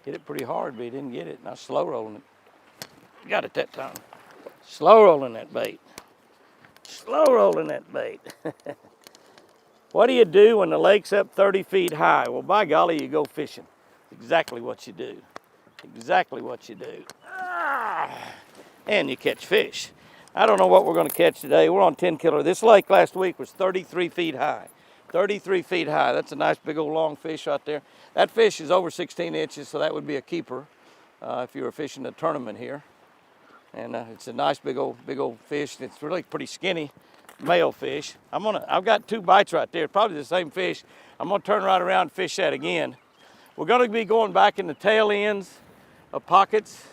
Hit it pretty hard, but he didn't get it, and I was slow rolling it. Got it that time. Slow rolling that bait. Slow rolling that bait. What do you do when the lake's up 30 feet high? Well, by golly, you go fishing. Exactly what you do. Exactly what you do. And you catch fish. I don't know what we're going to catch today. We're on 10 killer. This lake last week was 33 feet high. 33 feet high. That's a nice big old long fish right there. That fish is over 16 inches, so that would be a keeper if you were fishing a tournament here. And it's a nice big old fish. It's really pretty skinny male fish. I've got 2 bites right there, probably the same fish. I'm gonna turn right around and fish that again. We're gonna be going back in the tail ends of pockets.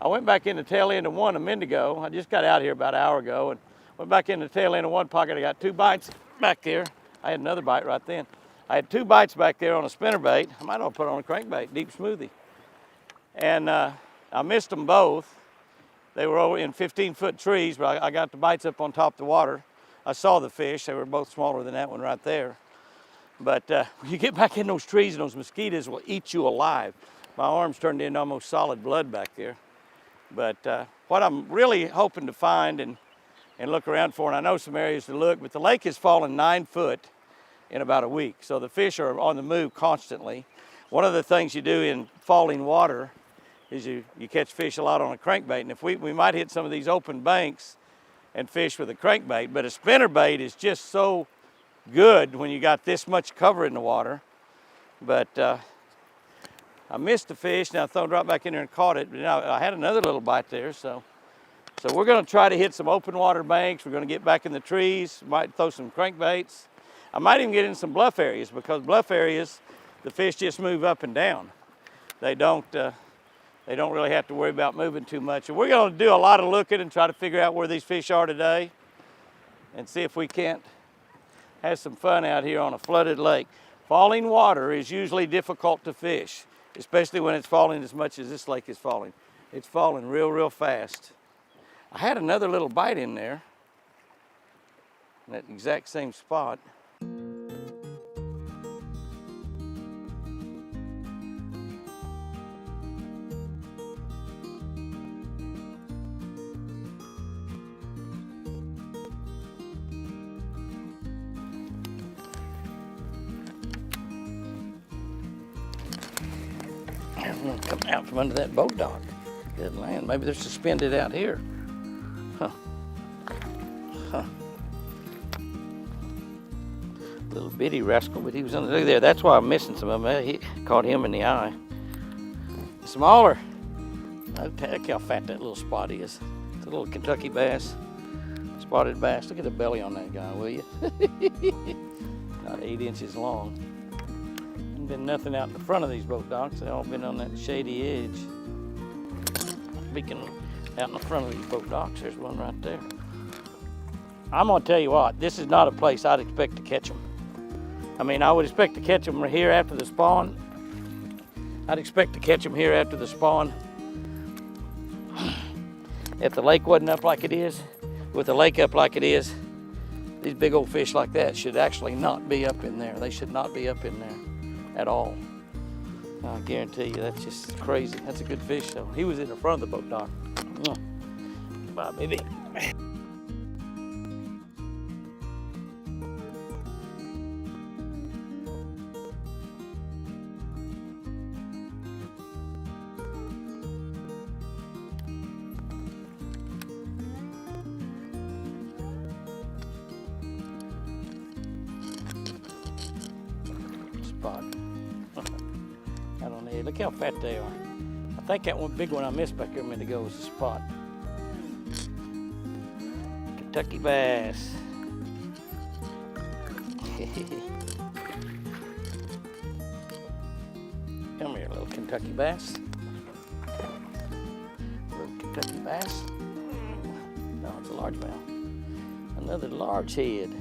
I went back in the tail end of one a minute ago. I just got out here about an hour ago and went back in the tail end of one pocket. I got 2 bites back there. I had another bite right then. I had 2 bites back there on a spinnerbait. I might have put on a crankbait, deep smoothie. And I missed them both. They were over in 15-foot trees, but I got the bites up on top of the water. I saw the fish. They were both smaller than that one right there. But when you get back in those trees, and those mosquitoes will eat you alive. My arms turned into almost solid blood back there. But what I'm really hoping to find and look around for, and I know some areas to look, but the lake has fallen 9 foot in about a week. So the fish are on the move constantly. One of the things you do in falling water is you catch fish a lot on a crankbait. And if we might hit some of these open banks and fish with a crankbait, but a spinnerbait is just so good when you got this much cover in the water. But I missed the fish, and I threw it right back in there and caught it. But I had another little bite there, so we're gonna try to hit some open water banks. We're gonna get back in the trees, might throw some crankbaits. I might even get in some bluff areas, because bluff areas, the fish just move up and down. They don't really have to worry about moving too much. And we're gonna do a lot of looking and try to figure out where these fish are today and see if we can't have some fun out here on a flooded lake. Falling water is usually difficult to fish, especially when it's falling as much as this lake is falling. It's falling real, real fast. I had another little bite in there in that exact same spot. I'm gonna come out from under that boat dock. Good land. Maybe they're suspended out here. Huh. Little bitty rascal, but he was under there. That's why I'm missing some of them. He caught him in the eye. Smaller. Look how fat that little spot is. It's a little Kentucky bass. Spotted bass. Look at the belly on that guy, will you? About 8 inches long. Been nothing out in the front of these boat docks. They've all been on that shady edge. Speaking out in the front of these boat docks, there's one right there. I'm gonna tell you what, this is not a place I'd expect to catch them. I mean, I would expect to catch them here after the spawn. I'd expect to catch them here after the spawn. If the lake wasn't up like it is, with the lake up like it is, these big old fish like that should actually not be up in there. They should not be up in there at all. I guarantee you, that's just crazy. That's a good fish though. He was in the front of the boat dock. Bye, baby. Spot. Out on the edge. Look how fat they are. I think that one big one I missed back there a minute ago was a spot. Kentucky bass. Come here, little Kentucky bass. Little Kentucky bass. No, it's a largemouth. Another large head.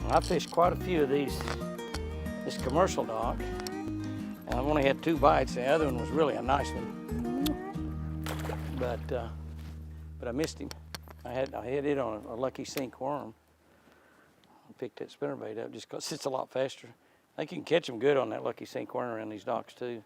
Well, I fished quite a few of these. This commercial dock, and I've only had 2 bites. The other one was really a nice one, but I missed him. I had it on a lucky sink worm. I picked that spinnerbait up just because it's a lot faster. I think you can catch them good on that lucky sink worm around these docks too.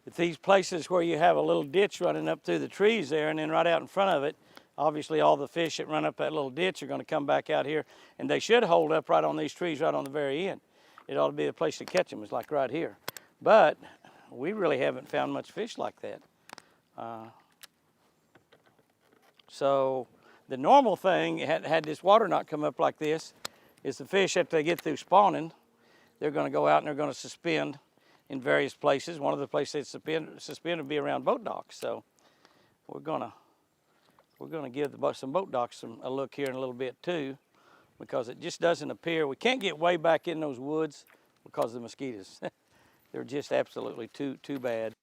But these places where you have a little ditch running up through the trees there, and then right out in front of it, obviously all the fish that run up that little ditch are going to come back out here, and they should hold up right on these trees right on the very end. It ought to be a place to catch them, it's like right here. But we really haven't found much fish like that. So the normal thing, had this water not come up like this, is the fish, after they get through spawning, they're going to go out and they're going to suspend in various places. One of the places they suspend would be around boat docks. So we're going to give some boat docks a look here in a little bit too, because it just doesn't appear. We can't get way back in those woods because of the mosquitoes. They're just absolutely too bad.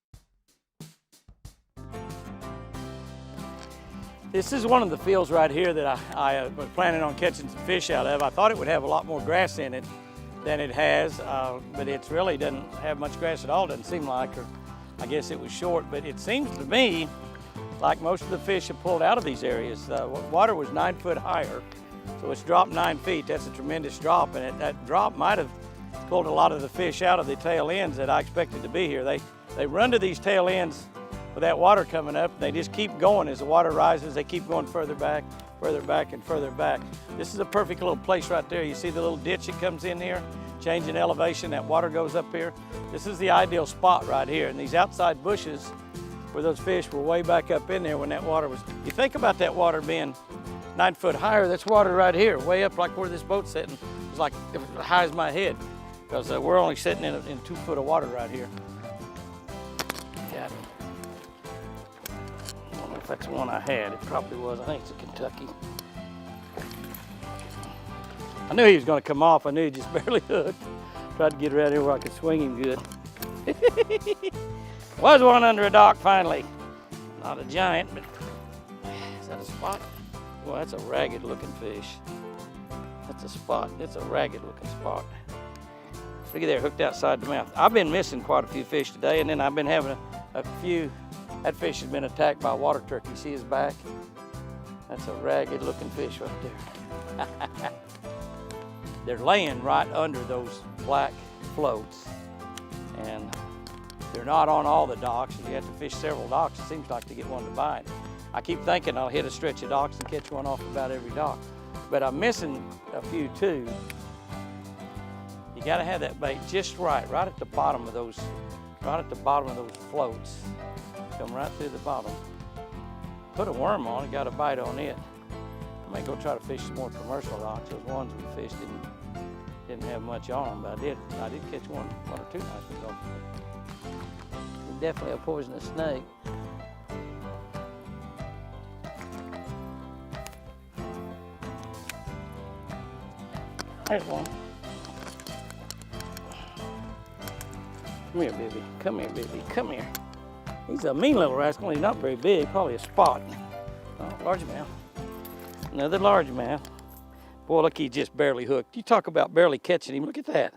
This is one of the fields right here that I was planning on catching some fish out of. I thought it would have a lot more grass in it than it has, but it really doesn't have much grass at all, doesn't seem like, or I guess it was short, but it seems to me like most of the fish have pulled out of these areas. Water was 9 foot higher, so it's dropped 9 feet. That's a tremendous drop, and that drop might have pulled a lot of the fish out of the tail ends that I expected to be here. They run to these tail ends with that water coming up, and they just keep going as the water rises. They keep going further back, and further back. This is a perfect little place right there. You see the little ditch that comes in here, changing elevation, that water goes up here. This is the ideal spot right here. And these outside bushes where those fish were way back up in there when that water was, you think about that water being 9 foot higher, that's water right here, way up like where this boat's sitting. It's like as high as my head, because we're only sitting in 2 foot of water right here. Got it. I don't know if that's the one I had. It probably was. I think it's a Kentucky. I knew he was going to come off. I knew he just barely hooked. Tried to get around here where I could swing him good. Was one under a dock finally. Not a giant, but is that a spot? Well, that's a ragged looking fish. That's a spot. It's a ragged looking spot. Look at there, hooked outside the mouth. I've been missing quite a few fish today, and then I've been having a few. That fish has been attacked by a water turkey. See his back? That's a ragged looking fish right there. They're laying right under those black floats, and they're not on all the docks. You have to fish several docks, it seems like, to get one to bite. I keep thinking I'll hit a stretch of docks and catch one off about every dock, but I'm missing a few too. You got to have that bait just right at the bottom of those, floats. Come right through the bottom. Put a worm on it, got a bite on it. I may go try to fish some more commercial docks. Those ones we fished didn't have much on them, but I did catch one or two nice ones. It's definitely a poisonous snake. There's one. Come here, baby. Come here, baby. Come here. He's a mean little rascal. He's not very big, probably a spot. Oh, largemouth. Another largemouth. Boy, look, he just barely hooked. You talk about barely catching him. Look at that.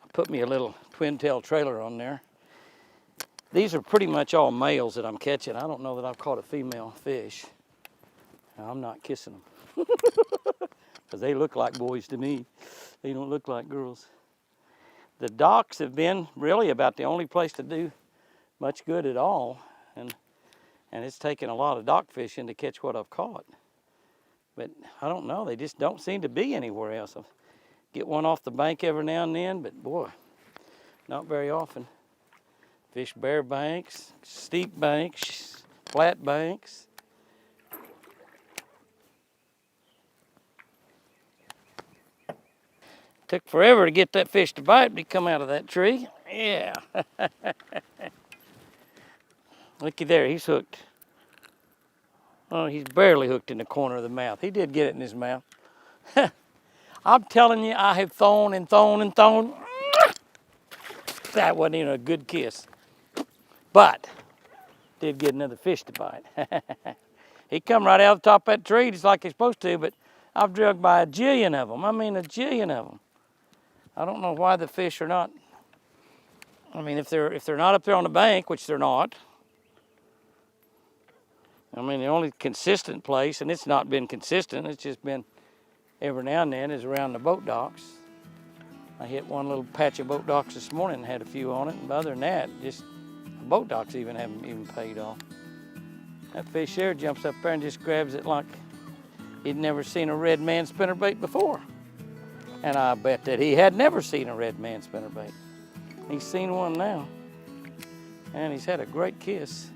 I put me a little twin-tail trailer on there. These are pretty much all males that I'm catching. I don't know that I've caught a female fish. I'm not kissing them. Because they look like boys to me. They don't look like girls. The docks have been really about the only place to do much good at all. And it's taken a lot of dock fishing to catch what I've caught. But I don't know, they just don't seem to be anywhere else. I get one off the bank every now and then, but boy, not very often. Fish bare banks, steep banks, flat banks. Took forever to get that fish to bite, but he come out of that tree. Yeah. Looky there, he's hooked. Oh, he's barely hooked in the corner of the mouth. He did get it in his mouth. I'm telling you, I have thrown and thrown and thrown. That wasn't even a good kiss. But did get another fish to bite. He come right out of the top of that tree just like he's supposed to, but I've drugged by a jillion of them. I mean, a jillion of them. I don't know why the fish are not. I mean, if they're not up there on the bank, which they're not. I mean, the only consistent place, and it's not been consistent, it's just been every now and then, is around the boat docks. I hit one little patch of boat docks this morning and had a few on it, and other than that, just boat docks even haven't even paid off. That fish there jumps up there and just grabs it like he'd never seen a red man spinnerbait before. And I bet that he had never seen a red man spinnerbait. He's seen one now, and he's had a great kiss.